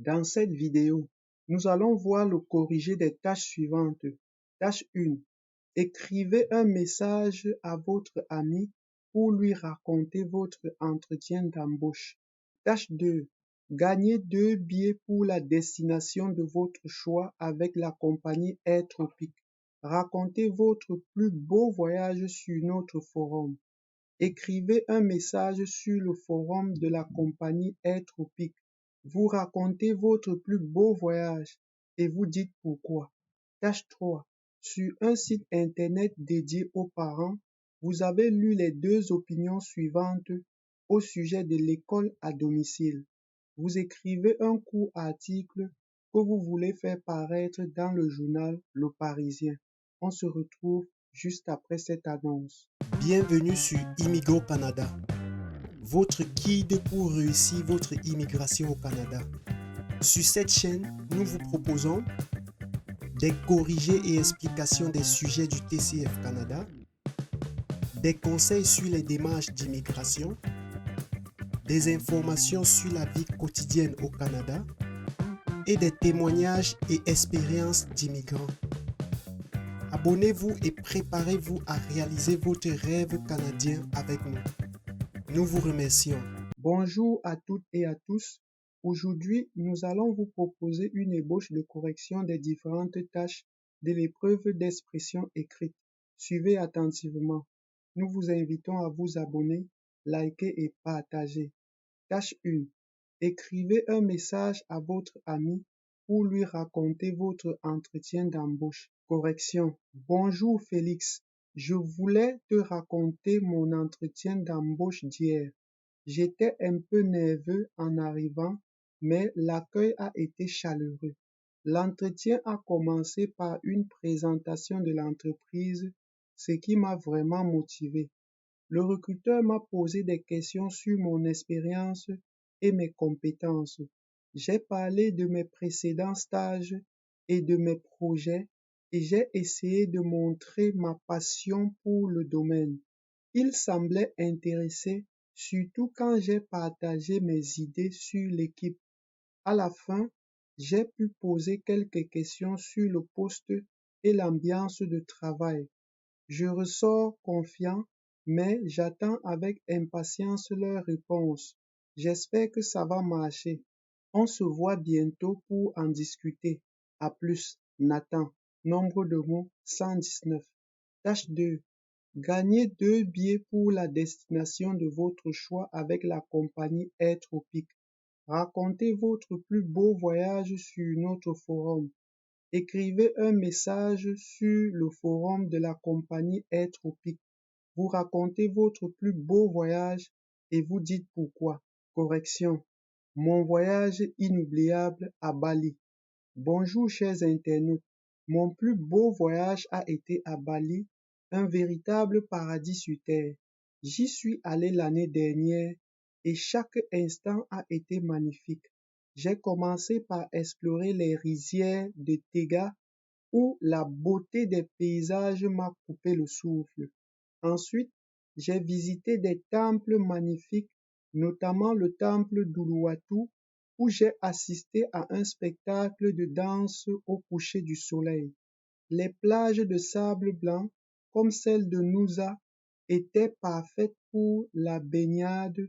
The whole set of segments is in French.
Dans cette vidéo, nous allons voir le corrigé des tâches suivantes. Tâche 1. Écrivez un message à votre ami pour lui raconter votre entretien d'embauche. Tâche 2. Gagnez 2 billets pour la destination de votre choix avec la compagnie Air Tropique. Racontez votre plus beau voyage sur notre forum. Écrivez un message sur le forum de la compagnie Air Tropique. Vous racontez votre plus beau voyage et vous dites pourquoi. Tâche 3. Sur un site internet dédié aux parents, vous avez lu les 2 opinions suivantes au sujet de l'école à domicile. Vous écrivez un court article que vous voulez faire paraître dans le journal Le Parisien. On se retrouve juste après cette annonce. Bienvenue sur Immigro Canada, votre guide pour réussir votre immigration au Canada. Sur cette chaîne, nous vous proposons des corrigés et explications des sujets du TCF Canada, des conseils sur les démarches d'immigration, des informations sur la vie quotidienne au Canada et des témoignages et expériences d'immigrants. Abonnez-vous et préparez-vous à réaliser votre rêve canadien avec nous. Nous vous remercions. Bonjour à toutes et à tous. Aujourd'hui, nous allons vous proposer une ébauche de correction des différentes tâches de l'épreuve d'expression écrite. Suivez attentivement. Nous vous invitons à vous abonner, liker et partager. Tâche 1. Écrivez un message à votre ami pour lui raconter votre entretien d'embauche. Correction. Bonjour Félix. Je voulais te raconter mon entretien d'embauche d'hier. J'étais un peu nerveux en arrivant, mais l'accueil a été chaleureux. L'entretien a commencé par une présentation de l'entreprise, ce qui m'a vraiment motivé. Le recruteur m'a posé des questions sur mon expérience et mes compétences. J'ai parlé de mes précédents stages et de mes projets et j'ai essayé de montrer ma passion pour le domaine. Il semblait intéressé, surtout quand j'ai partagé mes idées sur l'équipe. À la fin, j'ai pu poser quelques questions sur le poste et l'ambiance de travail. Je ressors confiant, mais j'attends avec impatience leurs réponses. J'espère que ça va marcher. On se voit bientôt pour en discuter. À plus, Nathan. Nombre de mots 119. Tâche 2. Gagnez 2 billets pour la destination de votre choix avec la compagnie Air Tropique. Racontez votre plus beau voyage sur notre forum. Écrivez un message sur le forum de la compagnie Air Tropique. Vous racontez votre plus beau voyage et vous dites pourquoi. Correction. Mon voyage inoubliable à Bali. Bonjour chers internautes. Mon plus beau voyage a été à Bali, un véritable paradis sur terre. J'y suis allé l'année dernière et chaque instant a été magnifique. J'ai commencé par explorer les rizières de Tega où la beauté des paysages m'a coupé le souffle. Ensuite, j'ai visité des temples magnifiques, notamment le temple d'Uluwatu, où j'ai assisté à un spectacle de danse au coucher du soleil. Les plages de sable blanc, comme celle de Nusa, étaient parfaites pour la baignade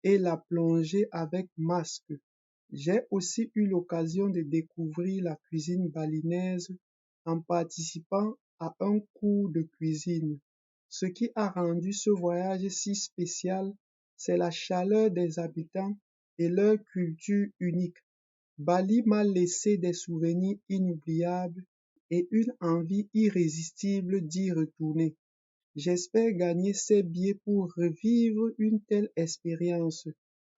et la plongée avec masque. J'ai aussi eu l'occasion de découvrir la cuisine balinaise en participant à un cours de cuisine. Ce qui a rendu ce voyage si spécial, c'est la chaleur des habitants et leur culture unique. Bali m'a laissé des souvenirs inoubliables et une envie irrésistible d'y retourner. J'espère gagner ces billets pour revivre une telle expérience.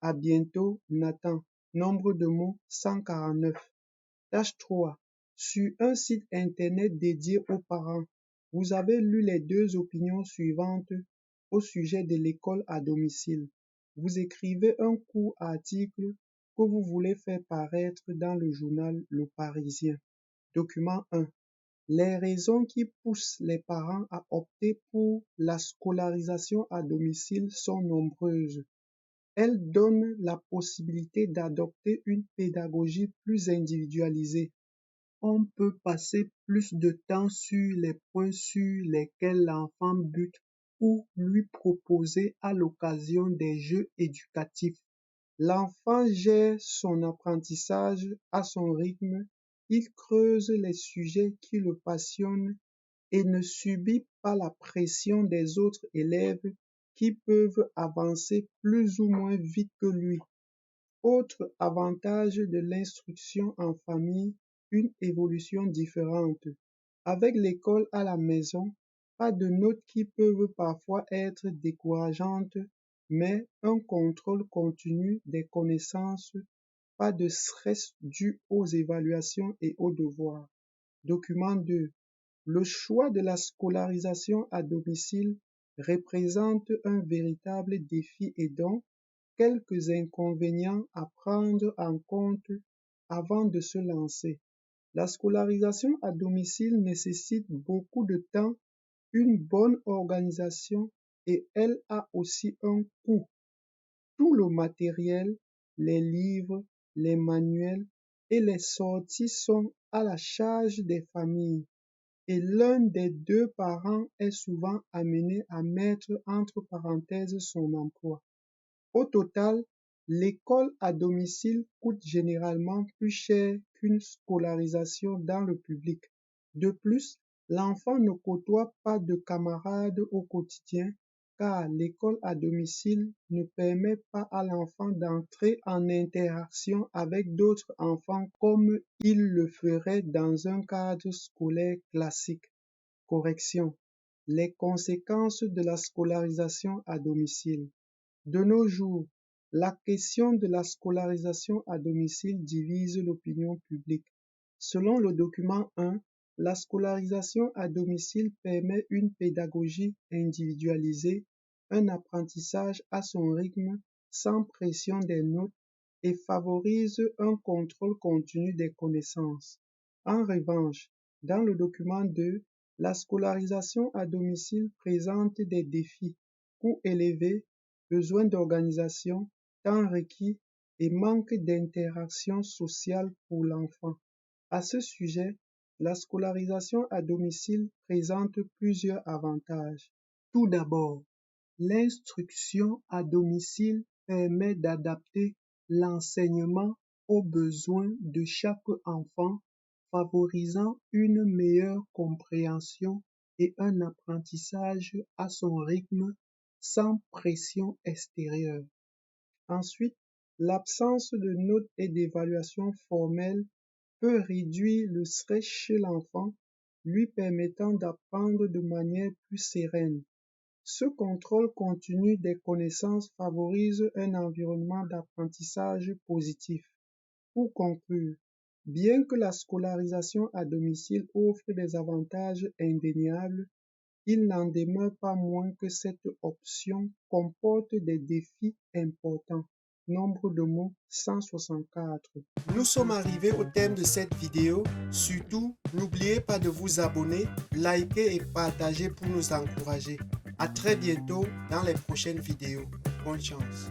À bientôt, Nathan. Nombre de mots 149. Tâche 3. Sur un site internet dédié aux parents, vous avez lu les 2 opinions suivantes au sujet de l'école à domicile. Vous écrivez un court article que vous voulez faire paraître dans le journal Le Parisien. Document 1. Les raisons qui poussent les parents à opter pour la scolarisation à domicile sont nombreuses. Elle donne la possibilité d'adopter une pédagogie plus individualisée. On peut passer plus de temps sur les points sur lesquels l'enfant bute ou lui proposer à l'occasion des jeux éducatifs. L'enfant gère son apprentissage à son rythme, il creuse les sujets qui le passionnent et ne subit pas la pression des autres élèves qui peuvent avancer plus ou moins vite que lui. Autre avantage de l'instruction en famille, une évolution différente. Avec l'école à la maison, pas de notes qui peuvent parfois être décourageantes, mais un contrôle continu des connaissances, pas de stress dû aux évaluations et aux devoirs. Document 2. Le choix de la scolarisation à domicile représente un véritable défi et donc quelques inconvénients à prendre en compte avant de se lancer. La scolarisation à domicile nécessite beaucoup de temps, une bonne organisation et elle a aussi un coût. Tout le matériel, les livres, les manuels et les sorties sont à la charge des familles et l'un des deux parents est souvent amené à mettre entre parenthèses son emploi. Au total, l'école à domicile coûte généralement plus cher qu'une scolarisation dans le public. De plus, l'enfant ne côtoie pas de camarades au quotidien car l'école à domicile ne permet pas à l'enfant d'entrer en interaction avec d'autres enfants comme il le ferait dans un cadre scolaire classique. Correction. Les conséquences de la scolarisation à domicile. De nos jours, la question de la scolarisation à domicile divise l'opinion publique. Selon le document 1, la scolarisation à domicile permet une pédagogie individualisée, un apprentissage à son rythme sans pression des notes et favorise un contrôle continu des connaissances. En revanche, dans le document 2, la scolarisation à domicile présente des défis, coûts élevés, besoin d'organisation, temps requis et manque d'interaction sociale pour l'enfant. À ce sujet, la scolarisation à domicile présente plusieurs avantages. Tout d'abord, l'instruction à domicile permet d'adapter l'enseignement aux besoins de chaque enfant, favorisant une meilleure compréhension et un apprentissage à son rythme sans pression extérieure. Ensuite, l'absence de notes et d'évaluation formelle peut réduire le stress chez l'enfant, lui permettant d'apprendre de manière plus sereine. Ce contrôle continu des connaissances favorise un environnement d'apprentissage positif. Pour conclure, bien que la scolarisation à domicile offre des avantages indéniables, il n'en demeure pas moins que cette option comporte des défis importants. Nombre de mots 164. Nous sommes arrivés au terme de cette vidéo. Surtout, n'oubliez pas de vous abonner, liker et partager pour nous encourager. À très bientôt dans les prochaines vidéos. Bonne chance.